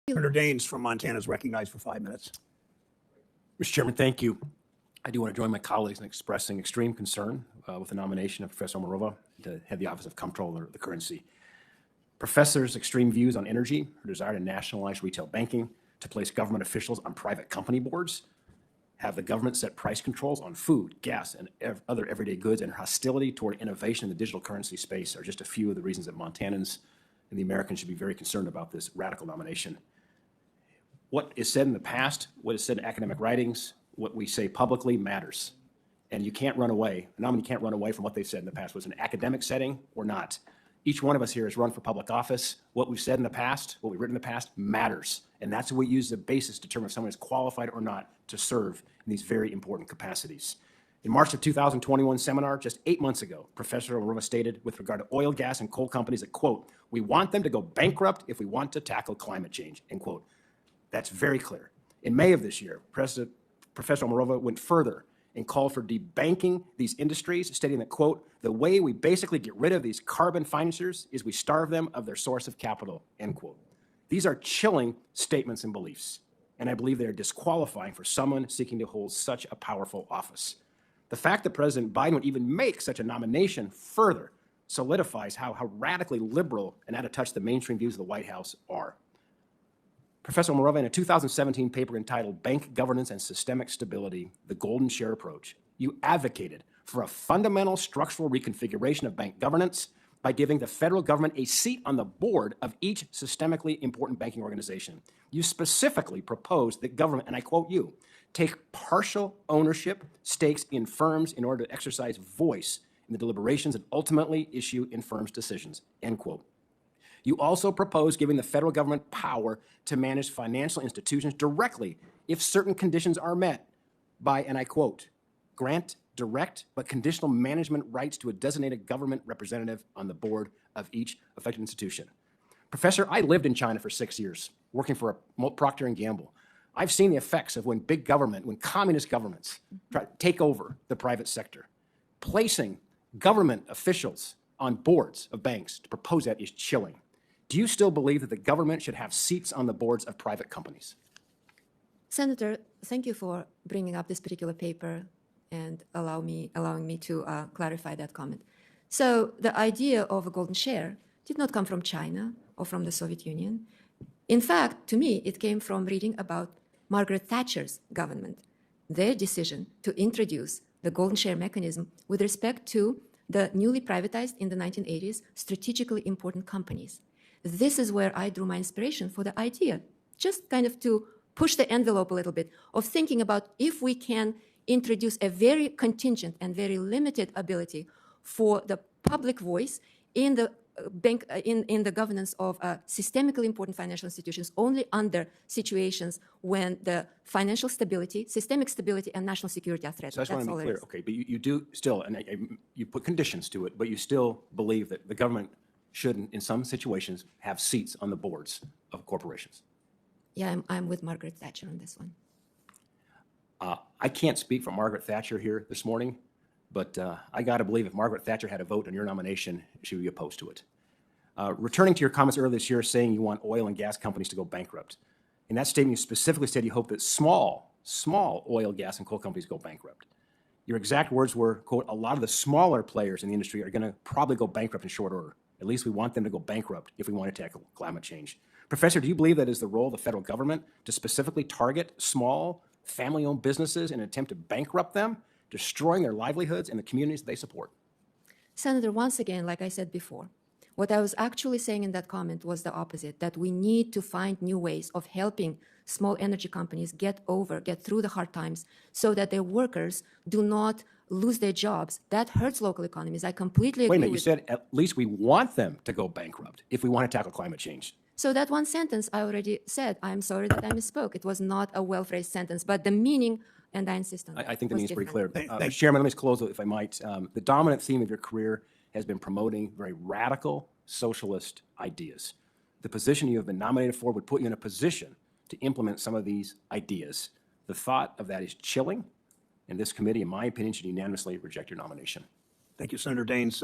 Senator Daines from Montana is recognized for 5 minutes. Mr. Chairman, thank you. I do want to join my colleagues in expressing extreme concern with the nomination of Professor Omarova to head the Office of Comptroller of the Currency. Professor's extreme views on energy, her desire to nationalize retail banking, to place government officials on private company boards, have the government set price controls on food, gas, and other everyday goods, and her hostility toward innovation in the digital currency space are just a few of the reasons that Montanans and the Americans should be very concerned about this radical nomination. What is said in the past, what is said in academic writings, what we say publicly matters. And you can't run away. A nominee can't run away from what they've said in the past, was it an academic setting or not. Each one of us here has run for public office. What we've said in the past, what we've written in the past matters. And that's what we use as a basis to determine if someone is qualified or not to serve in these very important capacities. In March of 2021 seminar, just 8 months ago, Professor Omarova stated with regard to oil, gas, and coal companies that, quote, "We want them to go bankrupt if we want to tackle climate change," end quote. That's very clear. In May of this year, Professor Omarova went further and called for debanking these industries, stating that, quote, "The way we basically get rid of these carbon financiers is we starve them of their source of capital," end quote. These are chilling statements and beliefs, and I believe they are disqualifying for someone seeking to hold such a powerful office. The fact that President Biden would even make such a nomination further solidifies how radically liberal and out of touch the mainstream views of the White House are. Professor Omarova, in a 2017 paper entitled Bank Governance and Systemic Stability, the Golden Share Approach, you advocated for a fundamental structural reconfiguration of bank governance by giving the federal government a seat on the board of each systemically important banking organization. You specifically proposed that government, and I quote you, "take partial ownership stakes in firms in order to exercise voice in the deliberations and ultimately issue in firms' decisions," end quote. You also propose giving the federal government power to manage financial institutions directly if certain conditions are met by, and I quote, "grant direct but conditional management rights to a designated government representative on the board of each affected institution." Professor, I lived in China for 6 years, working for Procter & Gamble. I've seen the effects of when big government, when communist governments try to take over the private sector. Placing government officials on boards of banks to propose that is chilling. Do you still believe that the government should have seats on the boards of private companies? Senator, thank you for bringing up this particular paper and allowing me to clarify that comment. So the idea of a golden share did not come from China or from the Soviet Union. In fact, to me, it came from reading about Margaret Thatcher's government, their decision to introduce the golden share mechanism with respect to the newly privatized in the 1980s strategically important companies. This is where I drew my inspiration for the idea, just kind of to push the envelope a little bit of thinking about if we can introduce a very contingent and very limited ability for the public voice in the bank, in the governance of systemically important financial institutions only under situations when the financial stability, systemic stability, and national security are threatened. So I just want to be clear, okay, but you do still, and you put conditions to it, but you still believe that the government should, in some situations, have seats on the boards of corporations. Yeah, I'm with Margaret Thatcher on this one. I can't speak for Margaret Thatcher here this morning, but I got to believe if Margaret Thatcher had a vote on your nomination, she would be opposed to it. Returning to your comments earlier this year saying you want oil and gas companies to go bankrupt. In that statement, you specifically said you hope that small oil, gas, and coal companies go bankrupt. Your exact words were, quote, "a lot of the smaller players in the industry are going to probably go bankrupt in short order. At least we want them to go bankrupt if we want to tackle climate change." Professor, do you believe that is the role of the federal government to specifically target small, family-owned businesses in an attempt to bankrupt them, destroying their livelihoods and the communities they support? Senator, once again, like I said before, what I was actually saying in that comment was the opposite, that we need to find new ways of helping small energy companies get through the hard times so that their workers do not lose their jobs. That hurts local economies. I completely agree. Wait a minute, you said at least we want them to go bankrupt if we want to tackle climate change. So that one sentence I already said. I'm sorry that I misspoke. It was not a well-phrased sentence, but the meaning, and I insist on that. I think that means pretty clear. Thanks. Chairman, let me just close, if I might. The dominant theme of your career has been promoting very radical socialist ideas. The position you have been nominated for would put you in a position to implement some of these ideas. The thought of that is chilling, and this committee, in my opinion, should unanimously reject your nomination. Thank you, Senator Daines.